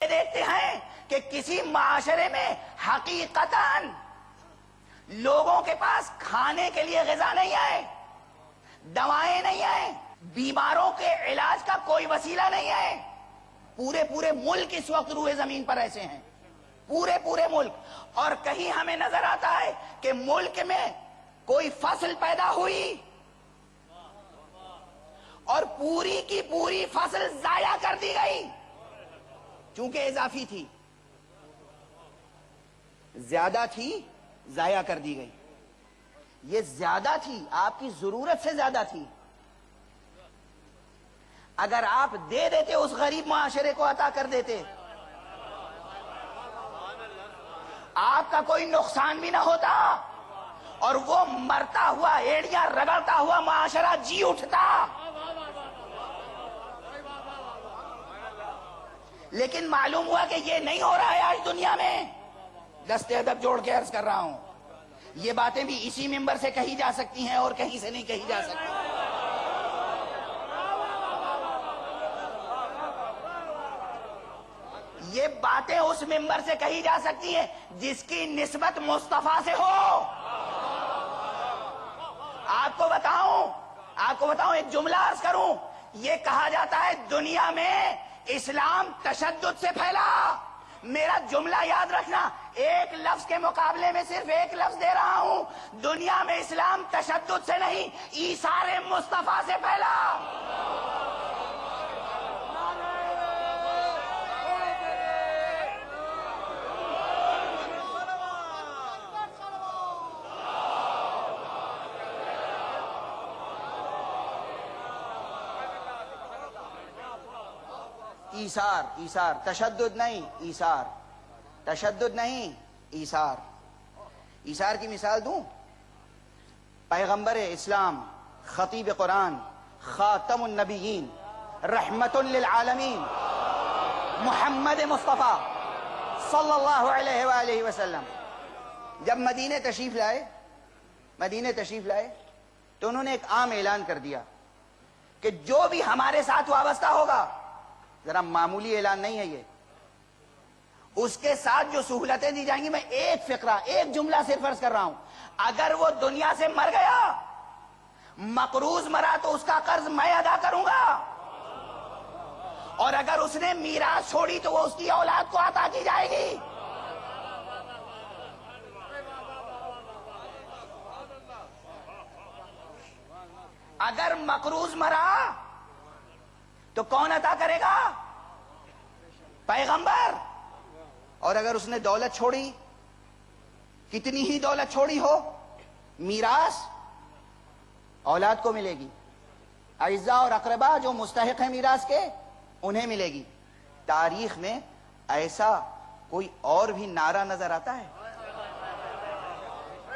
دیکھتے ہیں کہ کسی معاشرے میں حقیقتاً لوگوں کے پاس کھانے کے لیے غذا نہیں ہے، دوائیں نہیں ہیں، بیماروں کے علاج کا کوئی وسیلہ نہیں ہے. پورے ملک اس وقت روئے زمین پر ایسے ہیں، پورے ملک. اور کہیں ہمیں نظر آتا ہے کہ ملک میں کوئی فصل پیدا ہوئی اور پوری کی پوری فصل ضائع کر دی گئی چونکہ اضافی تھی، زیادہ تھی ضائع کر دی گئی. یہ زیادہ تھی، آپ کی ضرورت سے زیادہ تھی. اگر آپ دے دیتے اس غریب معاشرے کو عطا کر دیتے، آپ کا کوئی نقصان بھی نہ ہوتا اور وہ مرتا ہوا ایڑیاں رگڑتا ہوا معاشرہ جی اٹھتا. لیکن معلوم ہوا کہ یہ نہیں ہو رہا ہے آج دنیا میں. دست ادب جوڑ کے عرض کر رہا ہوں، یہ باتیں بھی اسی ممبر سے کہی جا سکتی ہیں اور کہیں سے نہیں کہی جا سکتی. یہ باتیں اس ممبر سے کہی جا سکتی ہیں جس کی نسبت مصطفیٰ سے ہو. آپ کو بتاؤں ایک جملہ عرض کروں. یہ کہا جاتا ہے دنیا میں اسلام تشدد سے پھیلا. میرا جملہ یاد رکھنا، ایک لفظ کے مقابلے میں صرف ایک لفظ دے رہا ہوں. دنیا میں اسلام تشدد سے نہیں، ایثار مصطفیٰ سے پھیلا. ایثار، تشدد نہیں، تشدد نہیں، ایثار. ایثار کی مثال دوں، پیغمبر اسلام، خطیب قرآن، خاتم النبیین، رحمت للعالمین، محمد مصطفیٰ صلی اللہ علیہ وآلہ وسلم جب مدینہ تشریف لائے تو انہوں نے ایک عام اعلان کر دیا کہ جو بھی ہمارے ساتھ وابستہ ہوگا، ذرا معمولی اعلان نہیں ہے یہ، اس کے ساتھ جو سہولتیں دی جائیں گی، میں ایک فقرہ، ایک جملہ صرف عرض کر رہا ہوں، اگر وہ دنیا سے مر گیا، مقروض مرا تو اس کا قرض میں ادا کروں گا، اور اگر اس نے میراث چھوڑی تو وہ اس کی اولاد کو عطا کی جائے گی. اگر مقروض مرا تو کون عطا کرے گا؟ پیغمبر. اور اگر اس نے دولت چھوڑی، کتنی ہی دولت چھوڑی ہو، میراث اولاد کو ملے گی. اعزاء اور اقربا جو مستحق ہیں میراث کے، انہیں ملے گی. تاریخ میں ایسا کوئی اور بھی نعرہ نظر آتا ہے؟